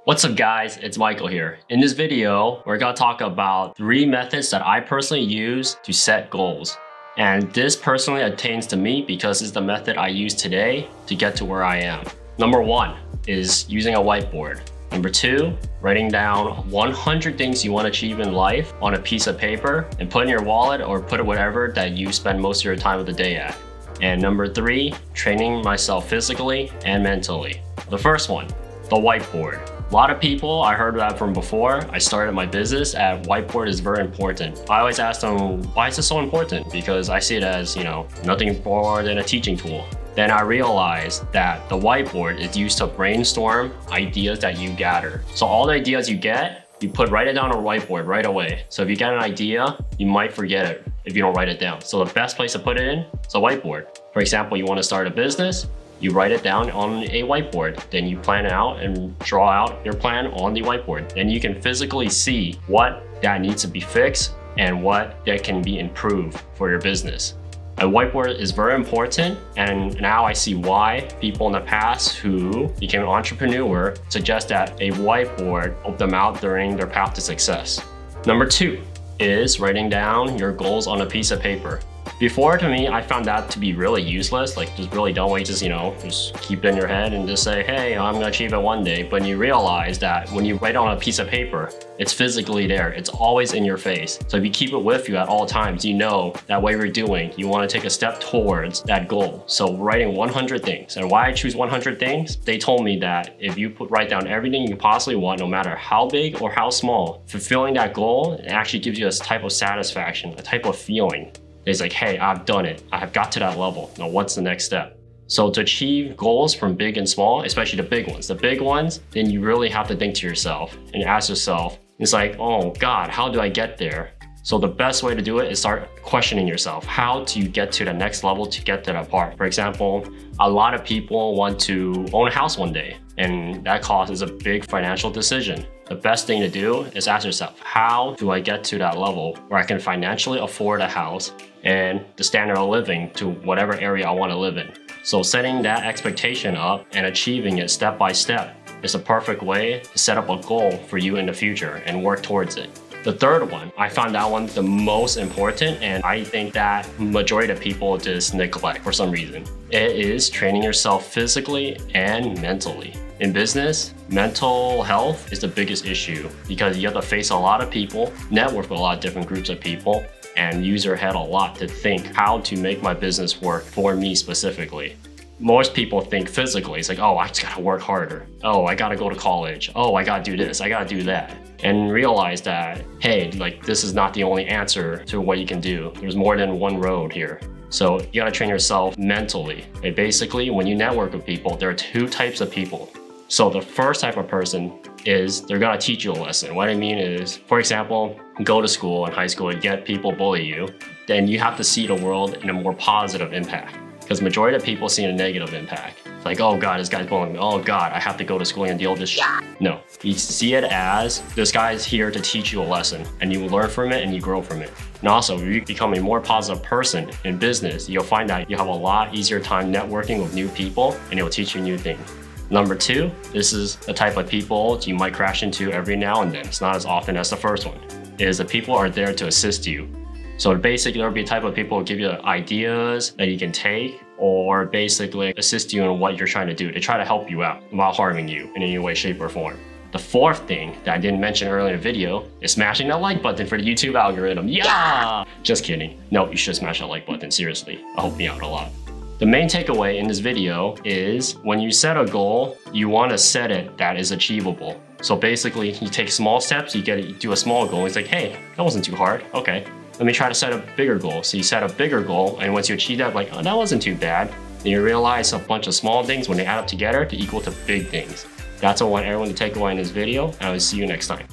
What's up guys, it's Michael here. In this video, we're gonna talk about 3 methods that I personally use to set goals. And this personally attains to me because it's the method I use today to get to where I am. Number 1 is using a whiteboard. Number 2, writing down 100 things you want to achieve in life on a piece of paper and put in your wallet or put it whatever that you spend most of your time of the day at. And number 3, training myself physically and mentally. The first one, the whiteboard. A lot of people, I heard that from before I started my business, at whiteboard is very important. I always ask them, why is this so important? Because I see it as, nothing more than a teaching tool. Then I realized that the whiteboard is used to brainstorm ideas that you gather. So all the ideas you get, you write it down on a whiteboard right away. So if you get an idea, you might forget it if you don't write it down. So the best place to put it in is a whiteboard. For example, you want to start a business, you write it down on a whiteboard. Then you plan it out and draw out your plan on the whiteboard. Then you can physically see what that needs to be fixed and what that can be improved for your business. A whiteboard is very important, and now I see why people in the past who became an entrepreneur suggest that a whiteboard helped them out during their path to success. Number 2 is writing down your goals on a piece of paper. Before, to me, I found that to be really useless, like just really dumb way, just keep it in your head and just say, hey, I'm gonna achieve it one day. But you realize that when you write on a piece of paper, it's physically there. It's always in your face. So if you keep it with you at all times, you know that what you're doing, you wanna take a step towards that goal. So writing 100 things. And why I choose 100 things? They told me that if you write down everything you possibly want, no matter how big or how small, fulfilling that goal, it actually gives you a type of satisfaction, a type of feeling. It's like, hey, I've done it. I have got to that level. Now what's the next step? So to achieve goals from big and small, especially the big ones, then you really have to think to yourself and ask yourself, it's like, oh God, how do I get there? So the best way to do it is start questioning yourself. How do you get to the next level to get to that part? For example, a lot of people want to own a house one day, and that cost is a big financial decision. The best thing to do is ask yourself, how do I get to that level where I can financially afford a house and the standard of living to whatever area I want to live in? So setting that expectation up and achieving it step by step is a perfect way to set up a goal for you in the future and work towards it. The third one, I found that one the most important, and I think that majority of people just neglect for some reason. It is training yourself physically and mentally. In business, mental health is the biggest issue because you have to face a lot of people, network with a lot of different groups of people, and use your head a lot to think how to make my business work for me specifically. Most people think physically. It's like, oh, I just gotta work harder. Oh, I gotta go to college. Oh, I gotta do this, I gotta do that. And realize that, hey, this is not the only answer to what you can do. There's more than one road here. So you gotta train yourself mentally. And basically, when you network with people, there are 2 types of people. So the first type of person is they're gonna teach you a lesson. What I mean is, for example, go to school in high school and get people bully you, then you have to see the world in a more positive impact. Because majority of people see a negative impact. It's like, oh God, this guy's bullying me. Oh God, I have to go to school and deal with this shit. No, you see it as this guy's here to teach you a lesson, and you learn from it and you grow from it. And also, if you become a more positive person in business, you'll find that you have a lot easier time networking with new people, and it'll teach you new things. Number 2, this is the type of people you might crash into every now and then. It's not as often as the first one. Is the people are there to assist you. So basically, there'll be a type of people who give you ideas that you can take, or basically assist you in what you're trying to do. They try to help you out without harming you in any way, shape, or form. The fourth thing that I didn't mention earlier in the video is smashing that like button for the YouTube algorithm. Yeah! Just kidding. No, you should smash that like button, seriously. It'll help me out a lot. The main takeaway in this video is when you set a goal, you want to set it that is achievable. So basically, you take small steps, you do a small goal. It's like, hey, that wasn't too hard. Okay, let me try to set a bigger goal. So you set a bigger goal, and once you achieve that, like, oh, that wasn't too bad. Then you realize a bunch of small things, when they add up together, to equal to big things. That's what I want everyone to take away in this video, and I will see you next time.